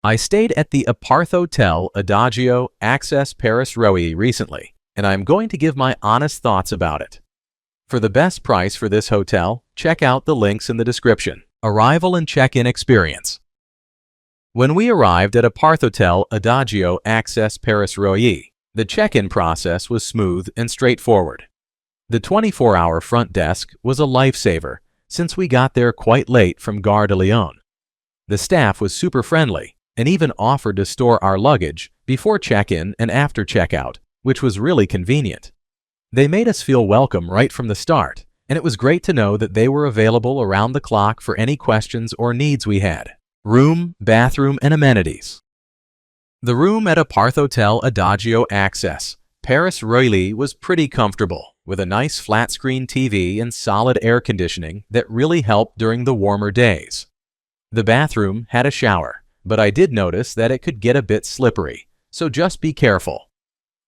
I stayed at the Aparthotel Adagio Access Paris Reuilly recently, and I'm going to give my honest thoughts about it. For the best price for this hotel, check out the links in the description. Arrival and check-in experience. When we arrived at Aparthotel Adagio Access Paris Reuilly, the check-in process was smooth and straightforward. The 24-hour front desk was a lifesaver since we got there quite late from Gare de Lyon. The staff was super friendly and even offered to store our luggage before check-in and after checkout, which was really convenient. They made us feel welcome right from the start, and it was great to know that they were available around the clock for any questions or needs we had. Room, bathroom, and amenities. The room at Aparthotel Adagio Access Paris Reuilly was pretty comfortable, with a nice flat-screen TV and solid air conditioning that really helped during the warmer days. The bathroom had a shower, but I did notice that it could get a bit slippery, so just be careful.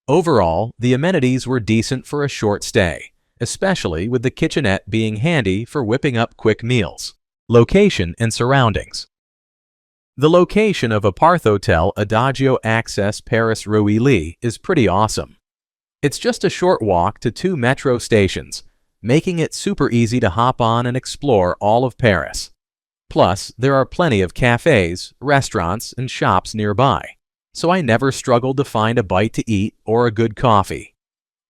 Overall, the amenities were decent for a short stay, especially with the kitchenette being handy for whipping up quick meals. Location and surroundings. The location of Aparthotel Adagio Access Paris Reuilly is pretty awesome. It's just a short walk to 2 metro stations, making it super easy to hop on and explore all of Paris. Plus, there are plenty of cafes, restaurants, and shops nearby, so I never struggled to find a bite to eat or a good coffee.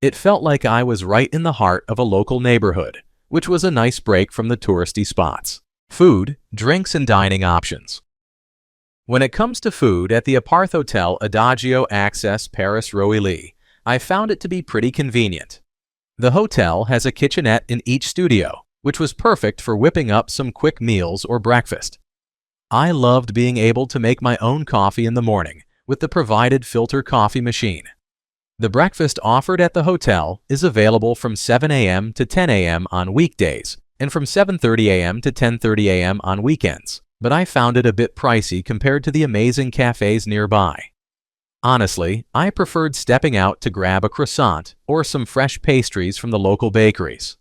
It felt like I was right in the heart of a local neighborhood, which was a nice break from the touristy spots. Food, drinks, and dining options. When it comes to food at the Aparthotel Adagio Access Paris Reuilly, I found it to be pretty convenient. The hotel has a kitchenette in each studio, which was perfect for whipping up some quick meals or breakfast. I loved being able to make my own coffee in the morning with the provided filter coffee machine. The breakfast offered at the hotel is available from 7 a.m. to 10 a.m. on weekdays and from 7:30 a.m. to 10:30 a.m. on weekends, but I found it a bit pricey compared to the amazing cafes nearby. Honestly, I preferred stepping out to grab a croissant or some fresh pastries from the local bakeries.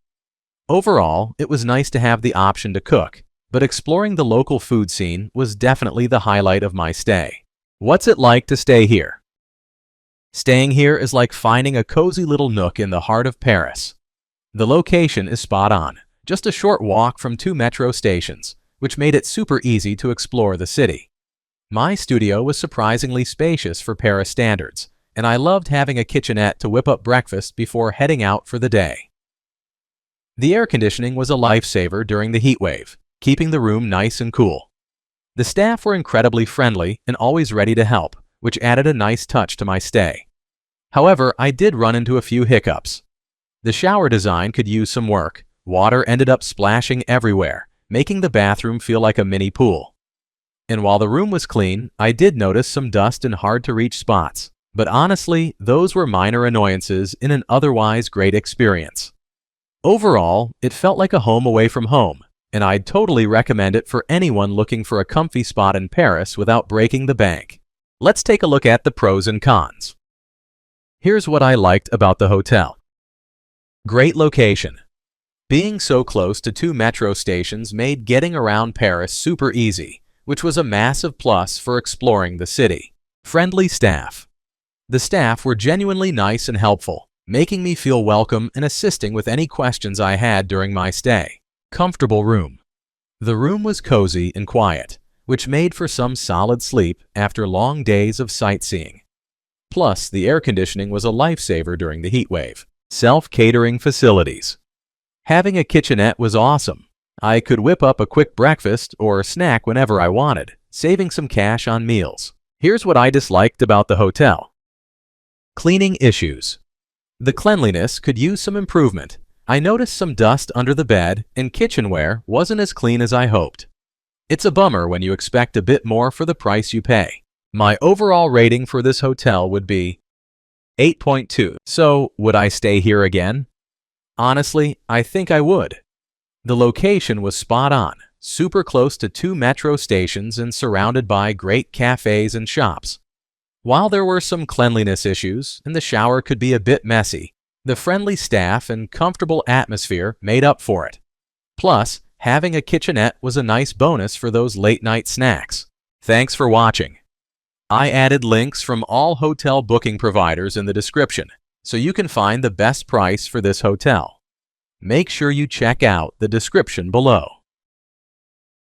Overall, it was nice to have the option to cook, but exploring the local food scene was definitely the highlight of my stay. What's it like to stay here? Staying here is like finding a cozy little nook in the heart of Paris. The location is spot on, just a short walk from 2 metro stations, which made it super easy to explore the city. My studio was surprisingly spacious for Paris standards, and I loved having a kitchenette to whip up breakfast before heading out for the day. The air conditioning was a lifesaver during the heat wave, keeping the room nice and cool. The staff were incredibly friendly and always ready to help, which added a nice touch to my stay. However, I did run into a few hiccups. The shower design could use some work. Water ended up splashing everywhere, making the bathroom feel like a mini pool. And while the room was clean, I did notice some dust in hard-to-reach spots. But honestly, those were minor annoyances in an otherwise great experience. Overall, it felt like a home away from home, and I'd totally recommend it for anyone looking for a comfy spot in Paris without breaking the bank. Let's take a look at the pros and cons. Here's what I liked about the hotel. Great location. Being so close to 2 metro stations made getting around Paris super easy, which was a massive plus for exploring the city. Friendly staff. The staff were genuinely nice and helpful, making me feel welcome and assisting with any questions I had during my stay. Comfortable room. The room was cozy and quiet, which made for some solid sleep after long days of sightseeing. Plus, the air conditioning was a lifesaver during the heat wave. Self-catering facilities. Having a kitchenette was awesome. I could whip up a quick breakfast or snack whenever I wanted, saving some cash on meals. Here's what I disliked about the hotel. Cleaning issues. The cleanliness could use some improvement. I noticed some dust under the bed and kitchenware wasn't as clean as I hoped. It's a bummer when you expect a bit more for the price you pay. My overall rating for this hotel would be 8.2. So, would I stay here again? Honestly, I think I would. The location was spot on, super close to 2 metro stations and surrounded by great cafes and shops. While there were some cleanliness issues and the shower could be a bit messy, the friendly staff and comfortable atmosphere made up for it. Plus, having a kitchenette was a nice bonus for those late-night snacks. Thanks for watching. I added links from all hotel booking providers in the description, so you can find the best price for this hotel. Make sure you check out the description below.